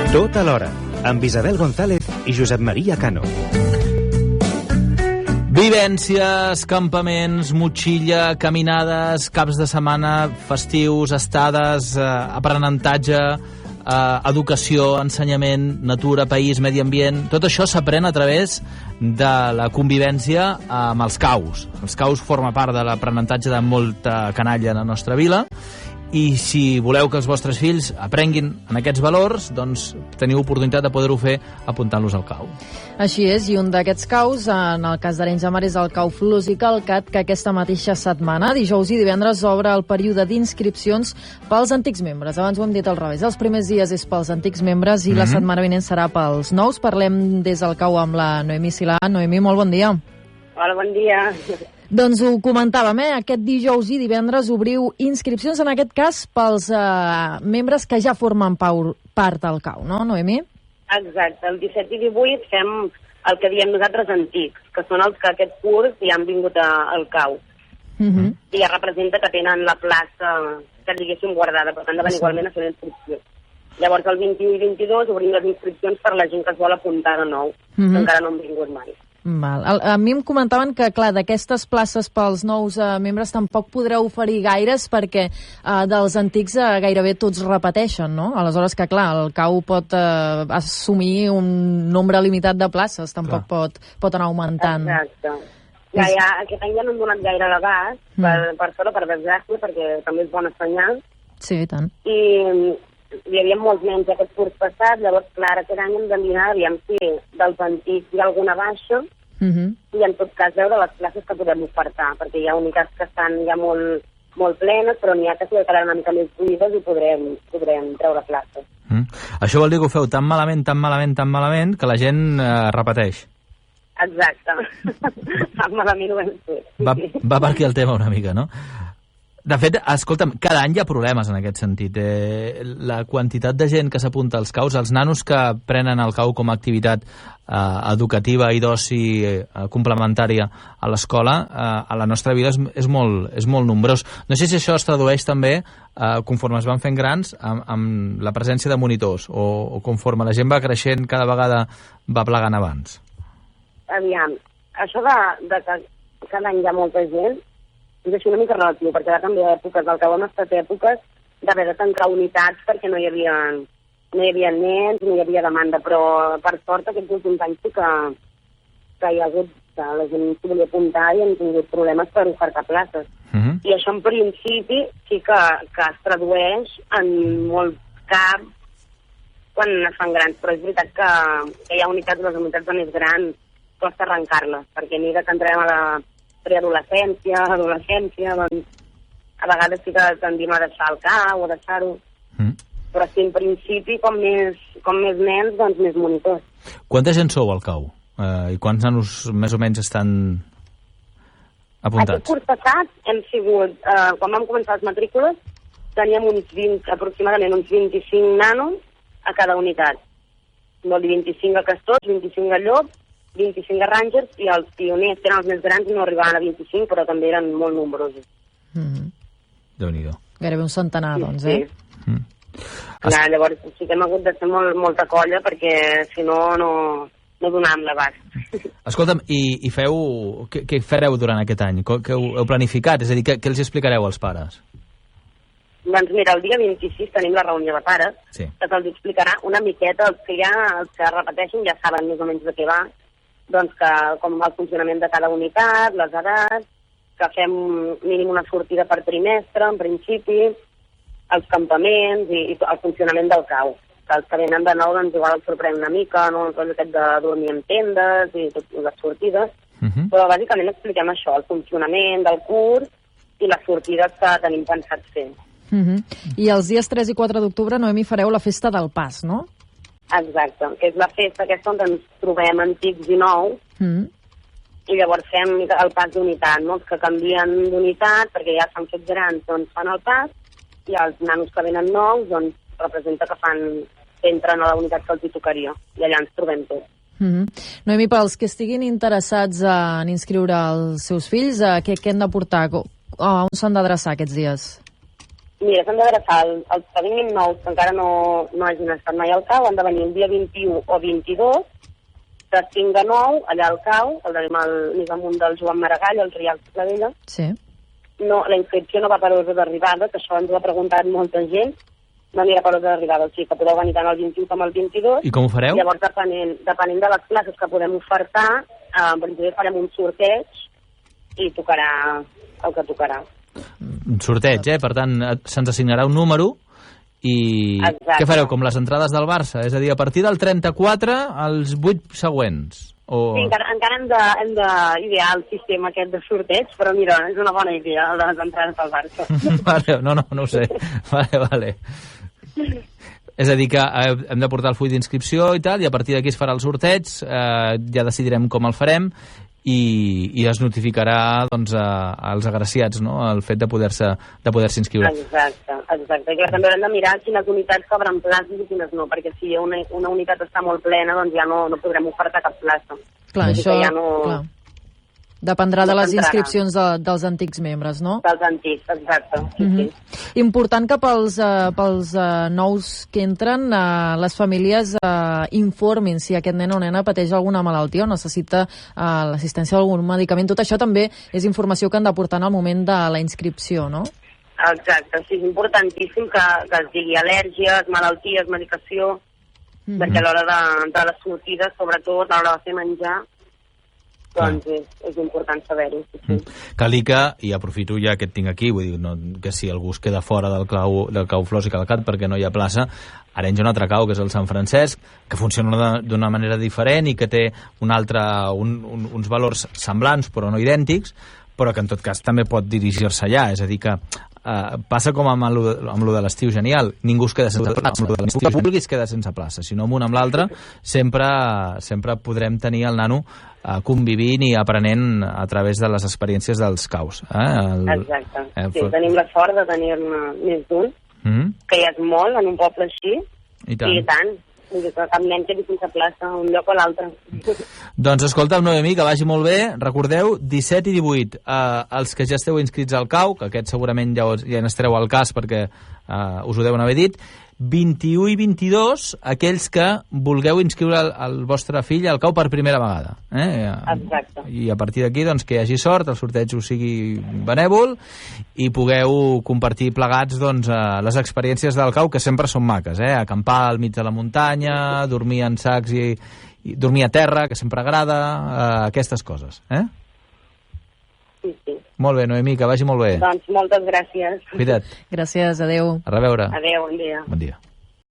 Tot a l'hora, amb Isabel González i Josep Maria Cano. Vivències, campaments, motxilla, caminades, caps de setmana, festius, estades, aprenentatge, educació, ensenyament, natura, país, medi ambient... Tot això s'aprèn a través de la convivència amb els caus. Els caus forma part de l'aprenentatge de molta canalla a la nostra vila, i si voleu que els vostres fills aprenguin en aquests valors, doncs teniu oportunitat de poder-ho fer apuntant-los al cau. Així és, i un d'aquests caus, en el cas d'Arenys de Mar, és el cau Flors i Calcat, que aquesta mateixa setmana, dijous i divendres, obre el període d'inscripcions pels antics membres. Abans ho hem dit al revés. Els primers dies és pels antics membres i la setmana vinent serà pels nous. Parlem des del cau amb la Noemí Silà. Noemí, molt bon dia. Hola, bon dia. Doncs ho comentàvem, aquest dijous i divendres obriu inscripcions, en aquest cas pels membres que ja formen part del cau, no, Noemí? Exacte, el 17 i 18 fem el que diem nosaltres antics, que són els que aquest curs ja han vingut al cau. I ja representa que tenen la plaça, que diguéssim, guardada, per tant de venir igualment a fer l'inscripció. Llavors el 21 i 22 obrim les inscripcions per la gent que es vol apuntar de nou, que encara no han vingut mai. Val. A mi em comentaven que, clar, d'aquestes places pels nous membres tampoc podreu oferir gaires perquè dels antics gairebé tots repeteixen, no? Aleshores que, clar, el cau pot assumir un nombre limitat de places, tampoc pot anar augmentant. Exacte. Aquest any ja no hem donat gaire l'abast, per sort o per desgràcia, perquè també és bona senyal. Sí, i tant. I hi havia molts nens aquest curs passat, llavors, clar, aquest any hem de mirar, aviam si dels antics hi ha alguna baixa, i en tot cas veure les classes que podem ofertar, perquè hi ha unitats que estan ja molt plenes, però n'hi ha que s'hi quedaran una mica més buides i podrem treure places. Això vol dir que ho feu tan malament, que la gent repeteix. Exacte. Tan malament ho hem fet. Va per aquí el tema una mica, no? De fet, escolta'm, cada any hi ha problemes en aquest sentit. La quantitat de gent que s'apunta als caus, els nanos que prenen el cau com a activitat educativa i d'oci complementària a l'escola, a la nostra vila és molt nombrós. No sé si això es tradueix també, conforme es van fent grans, amb la presència de monitors, o conforme la gent va creixent cada vegada va plegant abans. Aviam, això de que cada any hi ha molta gent, és així una mica relatiu, perquè va canviar èpoques. Al cau hem estat èpoques d'haver de tancar unitats perquè no hi havia nens, no hi havia demanda, però per sort aquests últims anys sí que hi ha hagut, que la gent s'hi volia apuntar i hem tingut problemes per ofertar places. I això en principi sí que es tradueix en molts caps quan es fan grans, però és veritat que hi ha unitats, les unitats de més grans costa arrencar-les, perquè a mesura que entrem a la preadolescència, adolescència, doncs a vegades sí que tendim a deixar el cau o deixar-ho, però sí, en principi, com més nens, doncs més monitors. Quanta gent sou al cau? I quants nanos més o menys estan apuntats? Aquest curs passat hem sigut, quan vam començar les matrícules, teníem aproximadament uns 25 nanos a cada unitat. Vol dir 25 a Castors, 25 a Llop, 25 a Rangers, i els pioners, que eren els més grans, no arribaven a 25, però també eren molt nombrosos. Déu-n'hi-do. Gairebé un centenar, doncs, eh? Sí. Clar, llavors sí que hem hagut de fer molta colla, perquè si no donàvem l'abast. Escolta'm, i què fareu durant aquest any? Què heu planificat? És a dir, què els explicareu als pares? Doncs mira, el dia 26 tenim la reunió de pares, que se'ls explicarà una miqueta, els que repeteixen ja saben més o menys de què va, doncs que com el funcionament de cada unitat, les edats, que fem mínim una sortida per trimestre, en principi, els campaments i el funcionament del cau. Que els que venen de nou, doncs igual els sorprèn una mica, no? Tot aquest de dormir en tendes i totes les sortides, però bàsicament expliquem això, el funcionament del curs i les sortides que tenim pensat fer. I els dies 3 i 4 d'octubre, Noemí, fareu la festa del pas, no? Exacte, que és la festa aquesta on ens trobem antics i nous, i llavors fem el pas d'unitat, no? Els que canvien d'unitat, perquè ja s'han fet grans, doncs fan el pas, i els nanos que venen nous, doncs representa que entren a la unitat que els hi tocaria, i allà ens trobem tots. Noemi, pels que estiguin interessats en inscriure els seus fills, què han de portar? On s'han d'adreçar aquests dies? Mira, s'han d'adreçar els que vinguin nous, que encara no hagin estat mai al cau, han de venir el dia 21 o 22, de 5 a 9, allà al cau, el tenim al mig amunt del Joan Maragall, al Rial de Clavella. Sí. No, la inscripció no va per ordre d'arribada, que això ens ho ha preguntat molta gent, no anirà per ordre d'arribada, o sigui que podeu venir tant el 21 com el 22. I com ho fareu? Llavors, depenent de les classes que podem ofertar, en principi farem un sorteig i tocarà el que tocarà. Un sorteig, Per tant, se'ns assignarà un número i Exacte. què fareu, com les entrades del Barça? És a dir, a partir del 34 als 8 següents. Sí, encara hem d'idear el sistema aquest de sorteig, però mira, és una bona idea, el de les entrades del Barça. Vale, no ho sé. Vale. És a dir, que hem de portar el full d'inscripció i tal, i a partir d'aquí es farà el sorteig, ja decidirem com el farem, i es notificarà doncs, als agraciats, no?, el fet de poder-se inscriure. Exacte. I clar, també haurem de mirar quines unitats cobren places i quines no, perquè si una unitat està molt plena, doncs ja no podrem ofertar cap plaça. Clar, això clar. Dependrà de les inscripcions dels antics membres, no? Dels antics, exacte. Sí. Important que pels nous que entren, les famílies informin si aquest nen o nena pateix alguna malaltia o necessita l'assistència d'algun medicament. Tot això també és informació que han de portar en el moment de la inscripció, no? Exacte, sí, és importantíssim que es digui al·lèrgies, malalties, medicació, perquè a l'hora de les sortides, sobretot a l'hora de fer menjar, doncs és important saber-ho. Sí. Cal dir que, i aprofito ja que et tinc aquí, vull dir, que si algú es queda fora del cau Flors i Calcat perquè no hi ha plaça, Arenys hi ha un altre cau, que és el Sant Francesc, que funciona d'una manera diferent i que té uns valors semblants però no idèntics, però que en tot cas també pot dirigir-se allà, és a dir que passa com amb lo de l'estiu genial, ningú es queda sense plaça, ningú que vulgui es queda sense plaça, sinó amb un amb l'altre sempre podrem tenir el nano convivint i aprenent a través de les experiències dels caus. Exacte, sí, tenim la sort de tenir-ne més d'un, que ja és molt en un poble així, i tant. Cap nen quedi sense plaça a un lloc o l'altre. Doncs escolta'm, Noemi, que vagi molt bé. Recordeu, 17 i 18 els que ja esteu inscrits al cau, que aquest segurament ja n'estareu al cas perquè us ho deuen haver dit. 21 i 22 aquells que vulgueu inscriure el vostre fill al cau per primera vegada. Exacte. I a partir d'aquí, doncs, que hi hagi sort, el sorteig us sigui benèvol i pugueu compartir plegats doncs, les experiències del cau, que sempre són maques. Acampar al mig de la muntanya, dormir en sacs i dormir a terra, que sempre agrada, aquestes coses. Sí. Molt bé, Noemi, que vagi molt bé. Doncs moltes gràcies. Cuida't. Gràcies, adeu. A reveure. Adeu, bon dia. Bon dia.